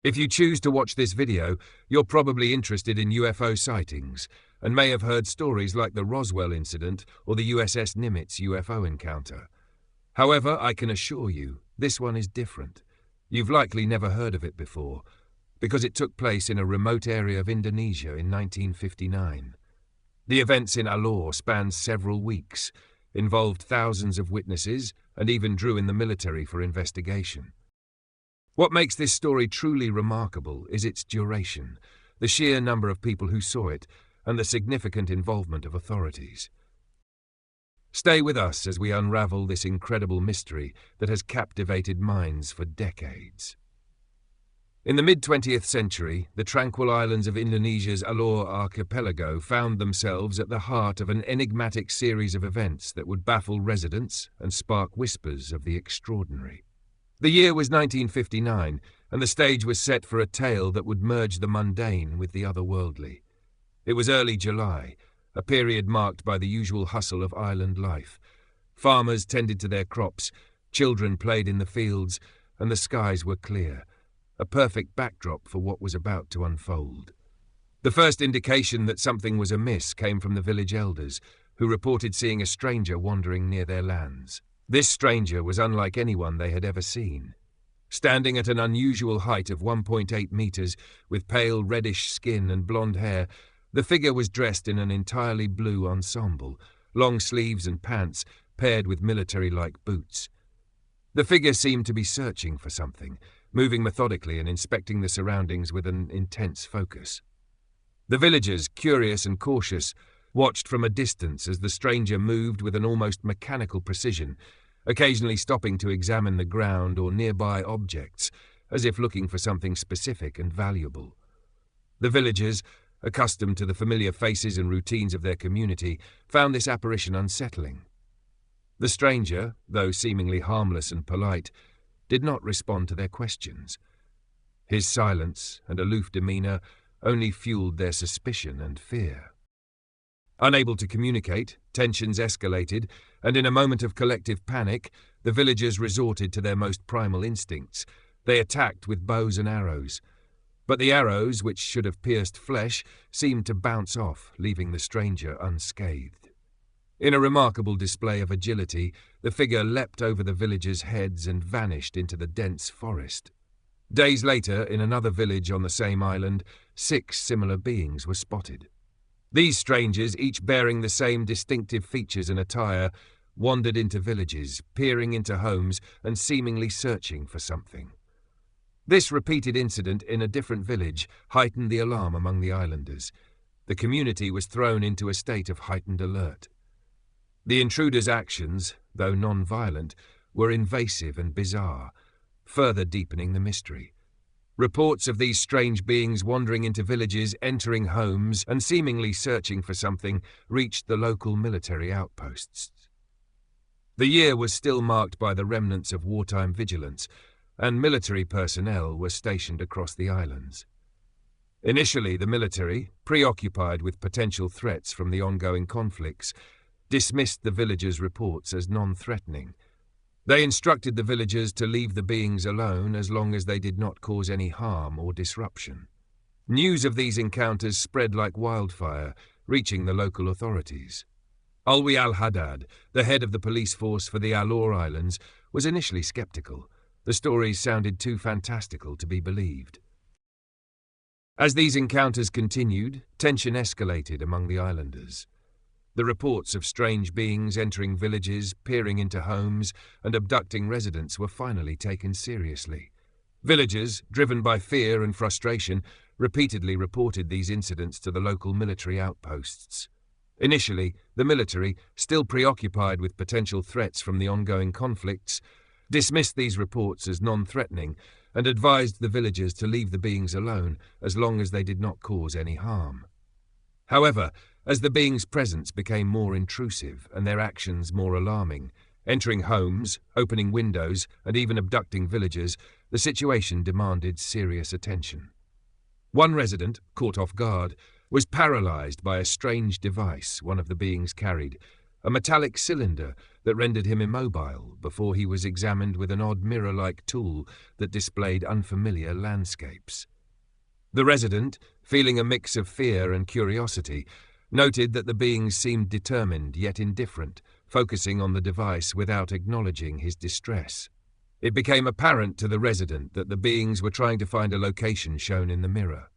If you choose to watch this video, you're probably interested in UFO sightings and may have heard stories like the Roswell incident or the USS Nimitz UFO encounter. However, I can assure you, this one is different. You've likely never heard of it before, because it took place in a remote area of Indonesia in 1959. The events in Alor spanned several weeks, involved thousands of witnesses, and even drew in the military for investigation. What makes this story truly remarkable is its duration, the sheer number of people who saw it, and the significant involvement of authorities. Stay with us as we unravel this incredible mystery that has captivated minds for decades. In the mid-20th century, the tranquil islands of Indonesia's Alor archipelago found themselves at the heart of an enigmatic series of events that would baffle residents and spark whispers of the extraordinary. The year was 1959, and the stage was set for a tale that would merge the mundane with the otherworldly. It was early July, a period marked by the usual hustle of island life. Farmers tended to their crops, children played in the fields, and the skies were clear, a perfect backdrop for what was about to unfold. The first indication that something was amiss came from the village elders, who reported seeing a stranger wandering near their lands. This stranger was unlike anyone they had ever seen. Standing at an unusual height of 1.8 meters, with pale reddish skin and blonde hair, the figure was dressed in an entirely blue ensemble, long sleeves and pants paired with military-like boots. The figure seemed to be searching for something, moving methodically and inspecting the surroundings with an intense focus. The villagers, curious and cautious, watched from a distance as the stranger moved with an almost mechanical precision, occasionally stopping to examine the ground or nearby objects, as if looking for something specific and valuable. The villagers, accustomed to the familiar faces and routines of their community, found this apparition unsettling. The stranger, though seemingly harmless and polite, did not respond to their questions. His silence and aloof demeanor only fueled their suspicion and fear. Unable to communicate, tensions escalated, and in a moment of collective panic, the villagers resorted to their most primal instincts. They attacked with bows and arrows. But the arrows, which should have pierced flesh, seemed to bounce off, leaving the stranger unscathed. In a remarkable display of agility, the figure leapt over the villagers' heads and vanished into the dense forest. Days later, in another village on the same island, 6 similar beings were spotted. These strangers, each bearing the same distinctive features and attire, wandered into villages, peering into homes and seemingly searching for something. This repeated incident in a different village heightened the alarm among the islanders. The community was thrown into a state of heightened alert. The intruders' actions, though non-violent, were invasive and bizarre, further deepening the mystery. Reports of these strange beings wandering into villages, entering homes, and seemingly searching for something reached the local military outposts. The year was still marked by the remnants of wartime vigilance, and military personnel were stationed across the islands. Initially, the military, preoccupied with potential threats from the ongoing conflicts, dismissed the villagers' reports as non-threatening. They instructed the villagers to leave the beings alone as long as they did not cause any harm or disruption. News of these encounters spread like wildfire, reaching the local authorities. Alwi al-Haddad, the head of the police force for the Alor Islands, was initially skeptical. The stories sounded too fantastical to be believed. As these encounters continued, tension escalated among the islanders. The reports of strange beings entering villages, peering into homes, and abducting residents were finally taken seriously. Villagers, driven by fear and frustration, repeatedly reported these incidents to the local military outposts. Initially, the military, still preoccupied with potential threats from the ongoing conflicts, dismissed these reports as non-threatening and advised the villagers to leave the beings alone as long as they did not cause any harm. However, as the beings' presence became more intrusive and their actions more alarming, entering homes, opening windows, and even abducting villagers, the situation demanded serious attention. One resident, caught off guard, was paralyzed by a strange device one of the beings carried, a metallic cylinder that rendered him immobile before he was examined with an odd mirror-like tool that displayed unfamiliar landscapes. The resident, feeling a mix of fear and curiosity, noted that the beings seemed determined yet indifferent, focusing on the device without acknowledging his distress. It became apparent to the resident that the beings were trying to find a location shown in the mirror.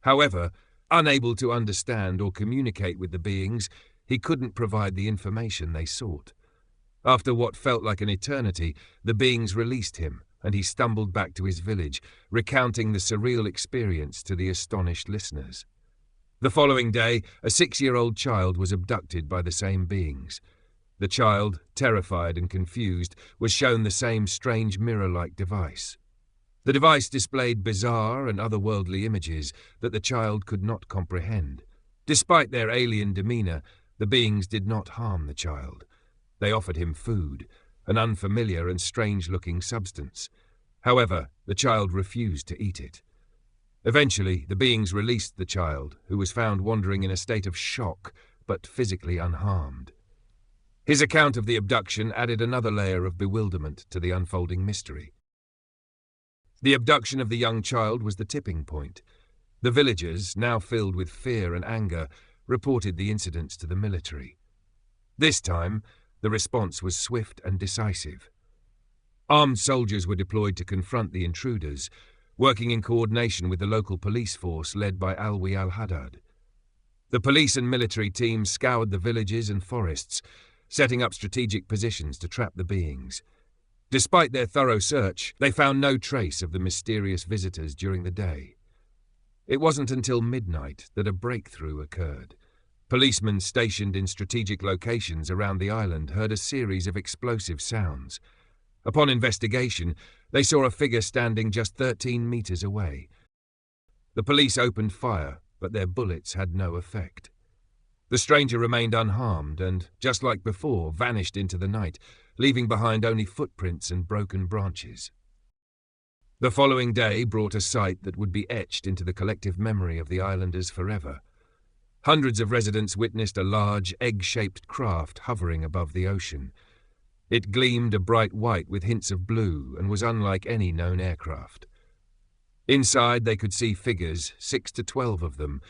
However, unable to understand or communicate with the beings, he couldn't provide the information they sought. After what felt like an eternity, the beings released him, and he stumbled back to his village, recounting the surreal experience to the astonished listeners. The following day, a 6-year-old child was abducted by the same beings. The child, terrified and confused, was shown the same strange mirror-like device. The device displayed bizarre and otherworldly images that the child could not comprehend. Despite their alien demeanor, the beings did not harm the child. They offered him food, an unfamiliar and strange-looking substance. However, the child refused to eat it. Eventually, the beings released the child, who was found wandering in a state of shock, but physically unharmed. His account of the abduction added another layer of bewilderment to the unfolding mystery. The abduction of the young child was the tipping point. The villagers, now filled with fear and anger, reported the incidents to the military. This time, the response was swift and decisive. Armed soldiers were deployed to confront the intruders, working in coordination with the local police force led by Alwi al-Haddad. The police and military teams scoured the villages and forests, setting up strategic positions to trap the beings. Despite their thorough search, they found no trace of the mysterious visitors during the day. It wasn't until midnight that a breakthrough occurred. Policemen stationed in strategic locations around the island heard a series of explosive sounds. Upon investigation, they saw a figure standing just 13 meters away. The police opened fire, but their bullets had no effect. The stranger remained unharmed and, just like before, vanished into the night, leaving behind only footprints and broken branches. The following day brought a sight that would be etched into the collective memory of the islanders forever. Hundreds of residents witnessed a large, egg-shaped craft hovering above the ocean. It gleamed a bright white with hints of blue and was unlike any known aircraft. Inside they could see figures, 6 to 12 of them,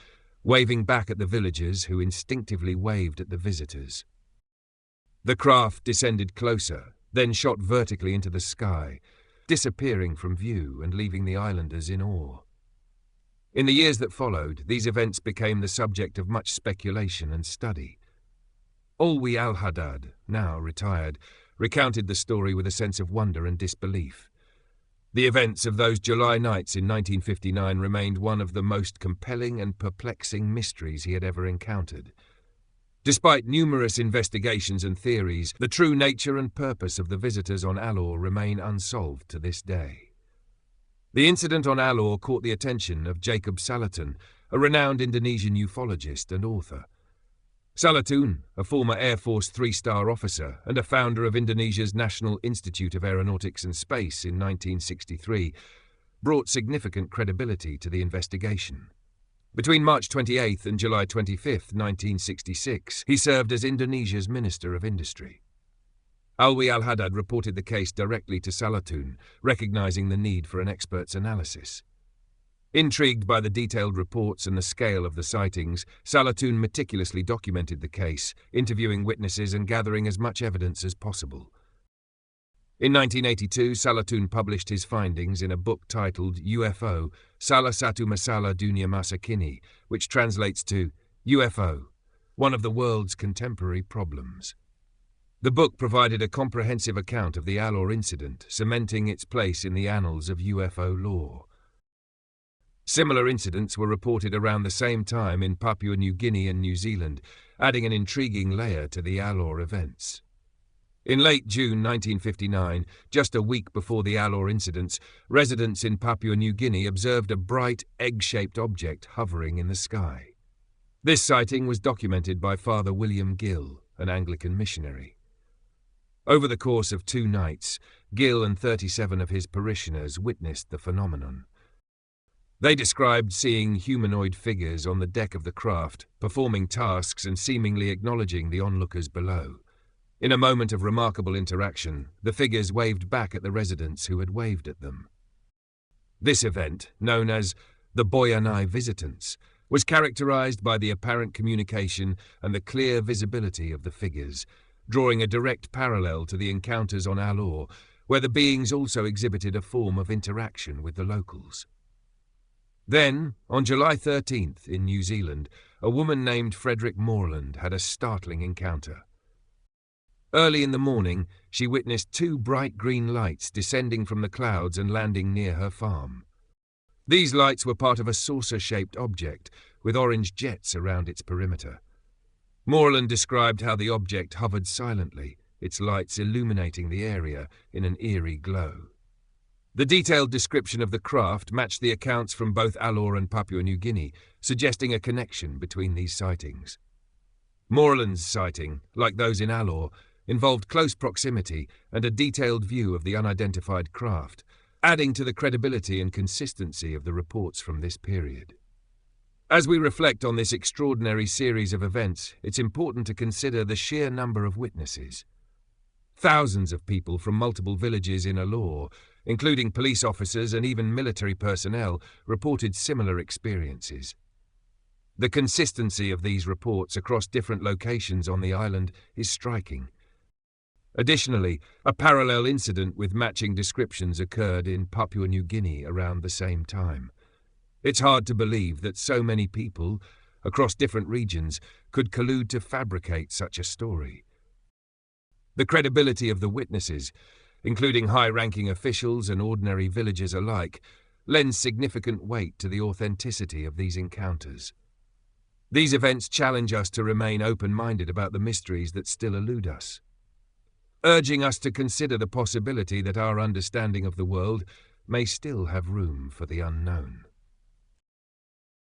waving back at the villagers who instinctively waved at the visitors. The craft descended closer, then shot vertically into the sky, disappearing from view and leaving the islanders in awe. In the years that followed, these events became the subject of much speculation and study. Alwi al-Haddad, now retired, recounted the story with a sense of wonder and disbelief. The events of those July nights in 1959 remained one of the most compelling and perplexing mysteries he had ever encountered. Despite numerous investigations and theories, the true nature and purpose of the visitors on Alor remain unsolved to this day. The incident on Alor caught the attention of Jacob Salatin, a renowned Indonesian ufologist and author. Salatun, a former Air Force 3-star officer and a founder of Indonesia's National Institute of Aeronautics and Space in 1963, brought significant credibility to the investigation. Between March 28 and July 25, 1966, he served as Indonesia's Minister of Industry. Alwi al-Haddad reported the case directly to Salatun, recognizing the need for an expert's analysis. Intrigued by the detailed reports and the scale of the sightings, Salatun meticulously documented the case, interviewing witnesses and gathering as much evidence as possible. In 1982, Salatun published his findings in a book titled UFO, Salah Satu Masalah Dunia Masa Kini, which translates to UFO, one of the world's contemporary problems. The book provided a comprehensive account of the Alor incident, cementing its place in the annals of UFO lore. Similar incidents were reported around the same time in Papua New Guinea and New Zealand, adding an intriguing layer to the Alor events. In late June 1959, just a week before the Alor incidents, residents in Papua New Guinea observed a bright, egg-shaped object hovering in the sky. This sighting was documented by Father William Gill, an Anglican missionary. Over the course of 2 nights, Gill and 37 of his parishioners witnessed the phenomenon. They described seeing humanoid figures on the deck of the craft, performing tasks and seemingly acknowledging the onlookers below. In a moment of remarkable interaction, the figures waved back at the residents who had waved at them. This event, known as the Boyanai Visitants, was characterized by the apparent communication and the clear visibility of the figures, drawing a direct parallel to the encounters on Alor, where the beings also exhibited a form of interaction with the locals. Then, on July 13th in New Zealand, a woman named Frederick Moreland had a startling encounter. Early in the morning, she witnessed two bright green lights descending from the clouds and landing near her farm. These lights were part of a saucer-shaped object, with orange jets around its perimeter. Moreland described how the object hovered silently, its lights illuminating the area in an eerie glow. The detailed description of the craft matched the accounts from both Alor and Papua New Guinea, suggesting a connection between these sightings. Moreland's sighting, like those in Alor, involved close proximity and a detailed view of the unidentified craft, adding to the credibility and consistency of the reports from this period. As we reflect on this extraordinary series of events, it's important to consider the sheer number of witnesses. Thousands of people from multiple villages in Alor, including police officers and even military personnel, reported similar experiences. The consistency of these reports across different locations on the island is striking. Additionally, a parallel incident with matching descriptions occurred in Papua New Guinea around the same time. It's hard to believe that so many people, across different regions, could collude to fabricate such a story. The credibility of the witnesses, including high-ranking officials and ordinary villagers alike, lends significant weight to the authenticity of these encounters. These events challenge us to remain open-minded about the mysteries that still elude us, urging us to consider the possibility that our understanding of the world may still have room for the unknown.